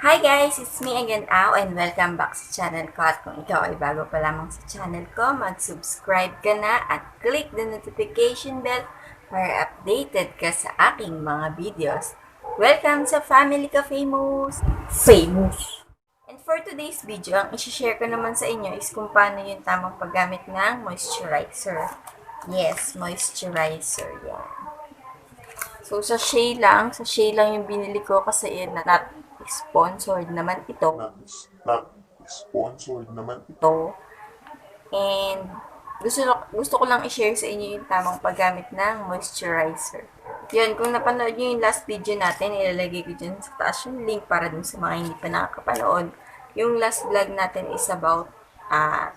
Hi guys! It's me again, Au, and welcome back sa channel ko. At kung ikaw ay bago pa lamang sa channel ko, mag-subscribe ka na at click the notification bell para updated ka sa aking mga videos. Welcome sa Family ka Famous! Famous! And for today's video, ang isi-share ko naman sa inyo is kung paano yung tamang paggamit ng moisturizer. Yes, moisturizer. Yan. So, sa Shea lang yung binili ko kasi not sponsored naman ito. Sponsored naman Ito. And, gusto ko lang i-share sa inyo yung tamang paggamit ng moisturizer. Yun, kung napanood nyo yung last video natin, ilalagay ko dyan sa taas yung link para dun sa mga hindi pa nakakapanood. Yung last vlog natin is about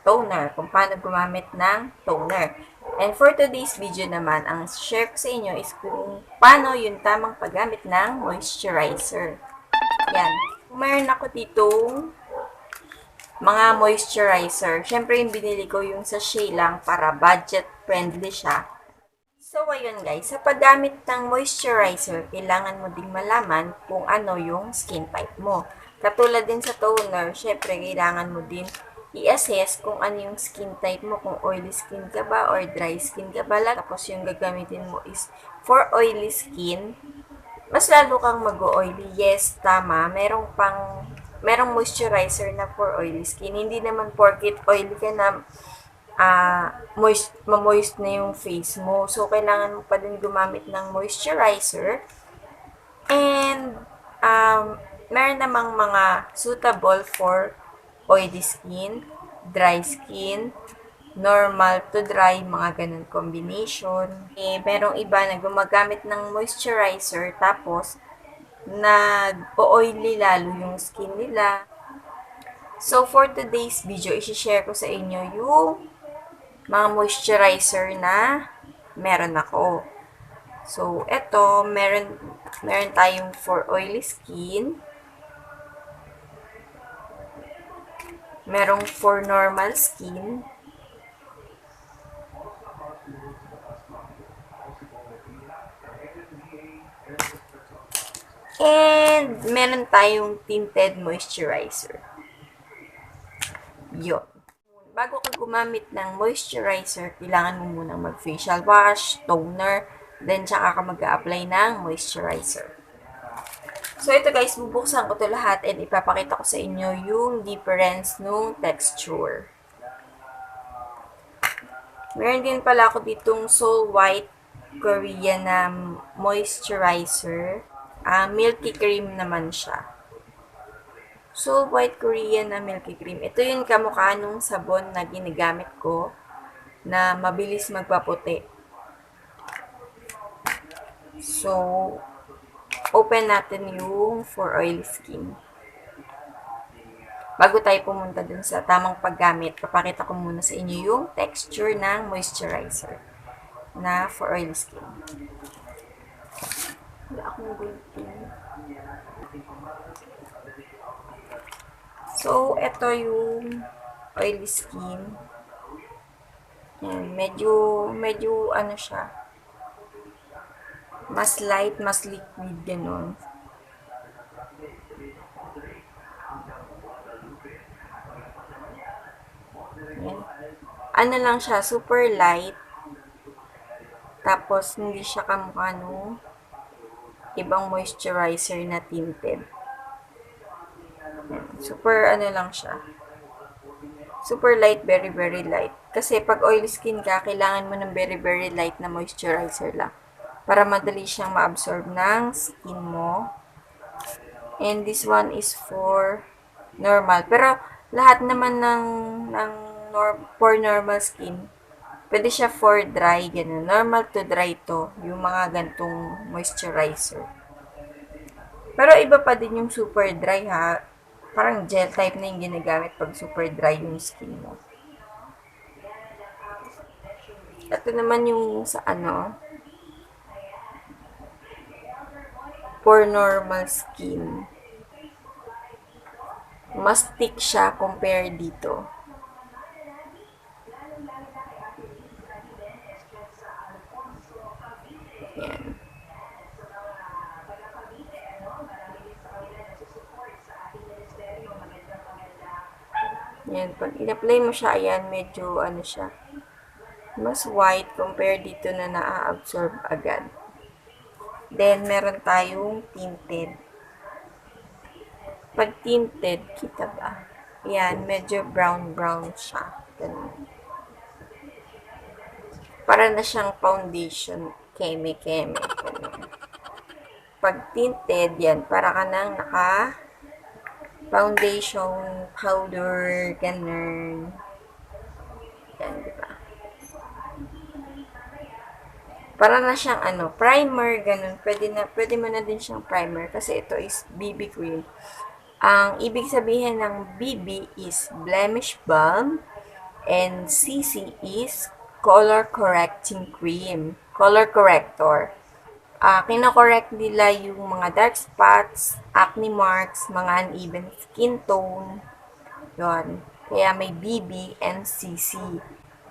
toner, kung paano gumamit ng toner. And for today's video naman, ang share ko sa inyo is kung paano yung tamang paggamit ng moisturizer. Yan. Mayroon ako ditong mga moisturizer. Siyempre, yung binili ko yung sa Shea lang para budget friendly siya. So, ayun guys, sa paggamit ng moisturizer, kailangan mo ding malaman kung ano yung skin type mo. Katulad din sa toner, syempre, kailangan mo din i-assess kung ano yung skin type mo, kung oily skin ka ba or dry skin ka ba. Tapos yung gagamitin mo is for oily skin, mas lalo kang mag-oily. Yes, tama. Merong moisturizer na for oily skin. Hindi naman porket oily ka na moist na yung face mo. So, kailangan mo pa din gumamit ng moisturizer. And, meron namang mga suitable for oily skin, dry skin, normal to dry, mga ganun combination. Merong iba na gumagamit ng moisturizer tapos nag-oily lalo yung skin nila. So, for today's video, isi-share ko sa inyo yung mga moisturizer na meron ako. So, eto, meron tayong for oily skin. Merong for normal skin. And meron tayong tinted moisturizer. Yun. Bago ka gumamit ng moisturizer, kailangan mo munang mag-facial wash, toner, then tsaka ka mag-a-apply ng moisturizer. So, ito guys, bubuksan ko ito lahat and ipapakita ko sa inyo yung difference ng texture. Meron din pala ako ditong Soul White Korean na moisturizer. Milky cream naman siya. Soul White Korean na milky cream. Ito yung kamukha nung sabon na ginagamit ko na mabilis magpaputi. So, open natin yung for oil skin. Bago tayo pumunta dun sa tamang paggamit, papakita ko muna sa inyo yung texture ng moisturizer na for oil skin. Wala akong gunting. So, ito yung oily skin. Yan, medyo ano siya, mas light, mas liquid, ganun. Yan. Ano lang siya, super light. Tapos, hindi siya kamukha nung ibang moisturizer na tinted. Yan. Super, ano lang siya. Super light, very, very light. Kasi pag oily skin ka, kailangan mo ng very, very light na moisturizer lang. Para madali siyang ma-absorb ng skin mo. And this one is for normal. Pero lahat naman for normal skin, pwede siya for dry, ganun. Normal to dry to, yung mga gantong moisturizer. Pero iba pa din yung super dry ha. Parang gel type na yung ginagamit pag super dry yung skin mo. Ito naman yung sa for normal skin. Mas thick siya compare dito. Yan. Yan, pag in-apply mo siya, ayan, medyo ano siya, mas white compared dito na na-absorb agad. Then, meron tayong tinted. Pag tinted, kita ba? Yan, medyo brown-brown siya. Ganun. Para na siyang foundation. Keme-keme. Pag tinted, yan, para ka nang foundation, powder, ganun. Yan, diba? Para na siyang primer, ganun. Pwede mo na din siyang primer kasi ito is BB cream. Ang ibig sabihin ng BB is blemish balm and CC is color correcting cream. Color corrector. Kino-correct nila yung mga dark spots, acne marks, mga uneven skin tone. Yun. Kaya may BB and CC.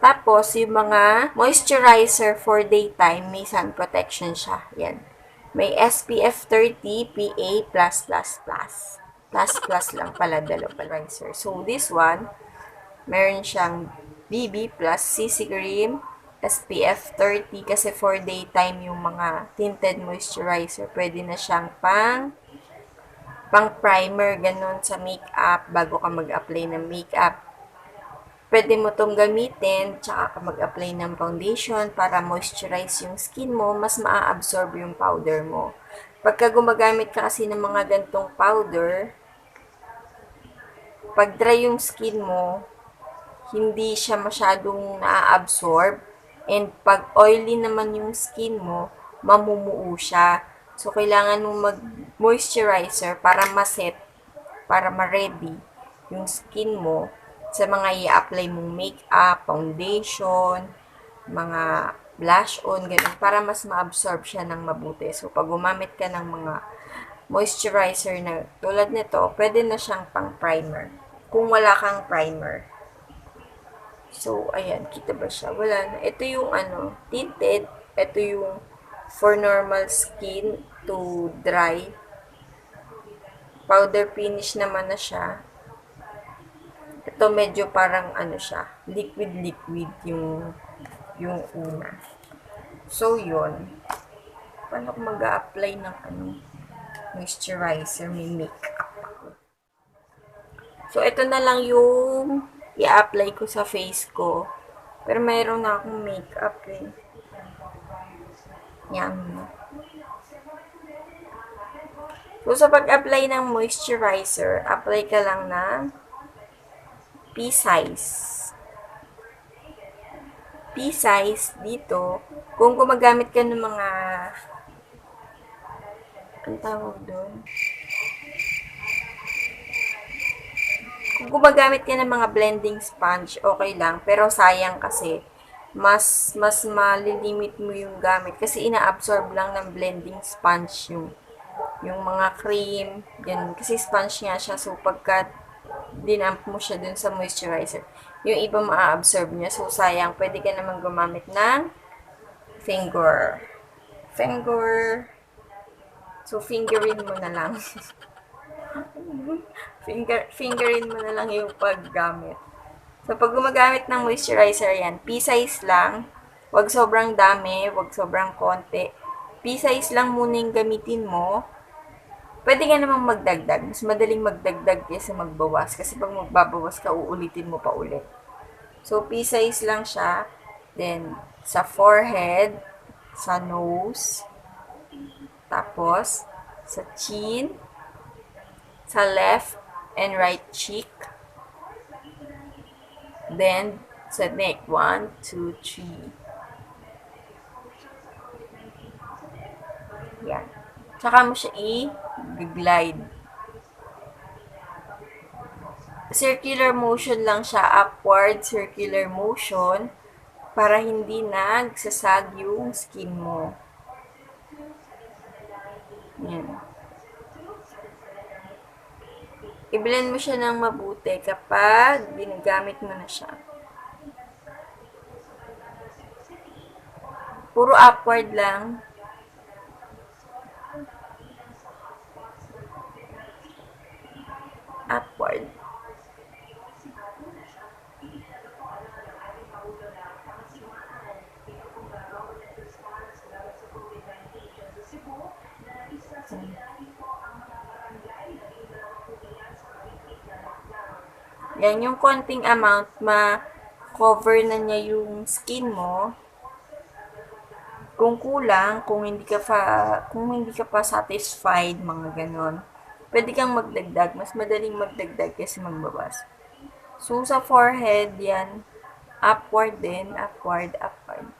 Tapos, yung mga moisturizer for daytime, may sun protection siya. Yan. May SPF 30 PA+++. Plus lang pala, dalawa. So, this one, meron siyang BB plus CC cream, SPF 30 kasi for daytime yung mga tinted moisturizer. Pwede na siyang pang primer, ganun sa makeup, bago ka mag-apply ng makeup. Pwede mo tong gamitin, tsaka ka mag-apply ng foundation para moisturize yung skin mo, mas maa-absorb yung powder mo. Pagka gumagamit ka kasi ng mga gantong powder, pag dry yung skin mo, hindi siya masyadong na-absorb. And pag oily naman yung skin mo, mamumuo siya. So, kailangan mo mag-moisturizer para ma-set, para ma-ready yung skin mo sa mga i-apply mong makeup, foundation, mga blush on, ganun, para mas ma-absorb siya ng mabuti. So, pag gumamit ka ng mga moisturizer na tulad nito, pwede na siyang pang primer. Kung wala kang primer. So, ayan, kita ba siya? Wala na. Ito yung tinted. Ito yung for normal skin to dry. Powder finish naman na siya. Ito medyo parang siya, liquid yung una. So, yun. Paano ko mag-a-apply ng moisturizer, may makeup ako. So, ito na lang yung i-apply ko sa face ko. Pero mayroon na akong makeup eh. Yan. So, sa pag-apply ng moisturizer, apply ka lang ng P-size. P-size dito, kung gumagamit ka ng mga ang tawag doon? Kung gumagamit ka ng mga blending sponge, okay lang. Pero sayang kasi, mas malilimit mo yung gamit. Kasi ina-absorb lang ng blending sponge yung mga cream. Ganun. Kasi sponge nga siya. So, pagka dinamp mo siya dun sa moisturizer, yung iba ma-absorb niya. So, sayang. Pwede ka naman gumamit ng finger. So, fingerin mo na lang. Fingerin mo na lang yung paggamit. So, pag gumagamit ng moisturizer yan, P-size lang. Huwag sobrang dami, huwag sobrang konti. P-size lang muna yung gamitin mo. Pwede ka namang magdagdag. Mas madaling magdagdag kaysa magbawas. Kasi pag magbabawas ka, uulitin mo pa ulit. So, P-size lang siya. Then, sa forehead, sa nose, tapos, sa chin, sa left and right cheek, then, sa neck, 1, 2, 3. Yan. Tsaka mo siya i-glide. Circular motion lang siya, upward circular motion, para hindi nagsasag yung skin mo. Yan. I-blend mo siya ng mabuti kapag ginagamit mo na siya. Puro upward lang. Upward. Yan, yung konting amount, ma-cover na niya yung skin mo. Kung kulang, kung hindi ka pa satisfied, mga ganon, pwede kang magdagdag. Mas madaling magdagdag kasi magbabas. So, sa forehead, yan, upward din, upward, upward.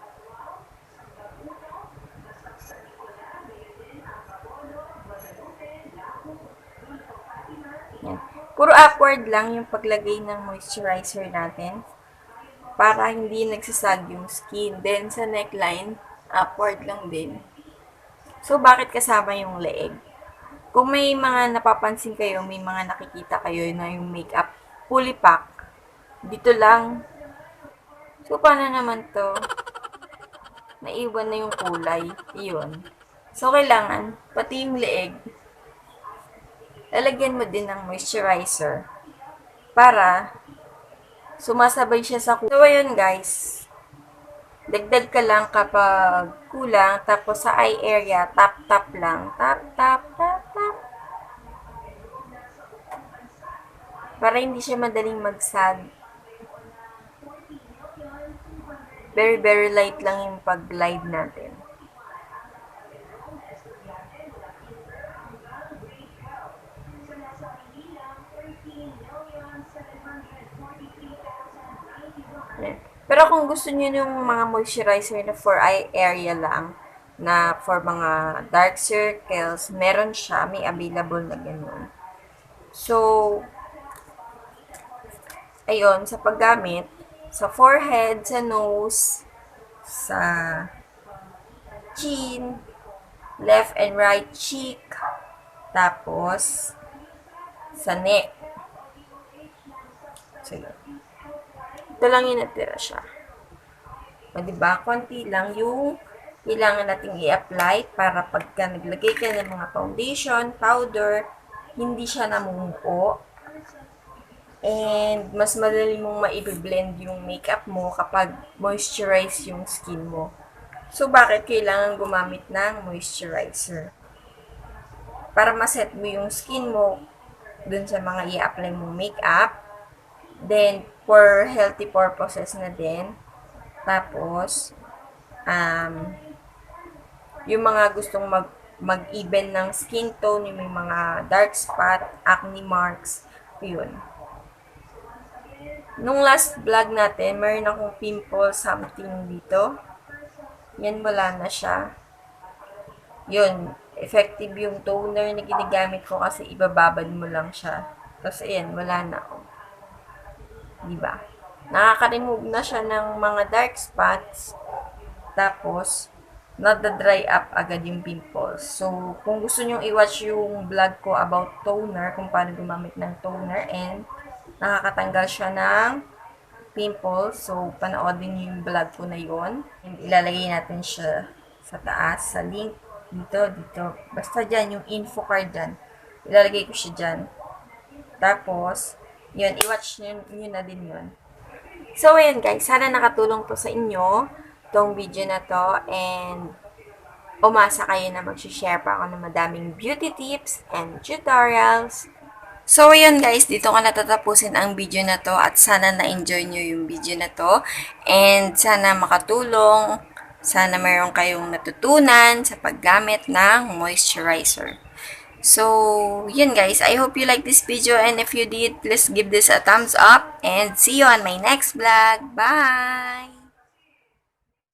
Yan. Puro upward lang yung paglagay ng moisturizer natin para hindi nagsasag yung skin. Then, sa neckline, upward lang din. So, bakit kasama yung leeg? Kung may mga napapansin kayo, may mga nakikita kayo na yung makeup fully pack, dito lang. So, paano naman to? Naiwan na yung kulay. Iyon. So, kailangan, pati yung leeg, lalagyan mo din ng moisturizer para sumasabay siya sa kulay. So, ayun guys. Dagdag ka lang kapag kulang. Tapos sa eye area, tap-tap lang. Tap-tap-tap-tap. Para hindi siya madaling magsag. Very, very light lang yung pag-glide natin. Pero kung gusto niyo yung mga moisturizer na for eye area lang, na for mga dark circles, meron siya, may available na ganun. So, ayun, sa paggamit, sa forehead, sa nose, sa chin, left and right cheek, tapos, sa neck. So, yun. Ito lang yung natira siya. O, diba? Konti lang yung kailangan nating i-apply para pagka naglagay ka ng mga foundation, powder, hindi siya namumuo. And, mas madali mong ma-blend yung makeup mo kapag moisturize yung skin mo. So, bakit kailangan gumamit ng moisturizer? Para maset mo yung skin mo dun sa mga i-apply mong makeup. Then, for healthy purposes na din. Tapos, yung mga gustong mag-even ng skin tone, yung may mga dark spot, acne marks, yun. Nung last vlog natin, mayroon akong pimple something dito. Yan, wala na siya. Yun, effective yung toner na ginagamit ko kasi ibababad mo lang siya. Tapos, ayan, wala na ako. Diba? Nakaka-remove na siya ng mga dark spots. Tapos, nada-dry up agad yung pimples. So, kung gusto nyong i-watch yung vlog ko about toner, kung paano gumamit ng toner, and nakakatanggal siya ng pimples, so, panoodin nyo yung vlog ko na yun. And ilalagay natin siya sa taas, sa link, dito. Basta dyan, yung info card dyan. Ilalagay ko siya dyan. Tapos, yun, i-watch nyo na din yun. So, ayan guys, sana nakatulong to sa inyo, tong video na to, and umasa kayo na mag-share pa ako ng madaming beauty tips and tutorials. So, ayan guys, dito ko natatapusin ang video na to, at sana na-enjoy nyo yung video na to, and sana makatulong, sana mayroon kayong natutunan sa paggamit ng moisturizer. So, yun guys. I hope you like this video, and if you did, please give this a thumbs up, and see you on my next vlog. Bye!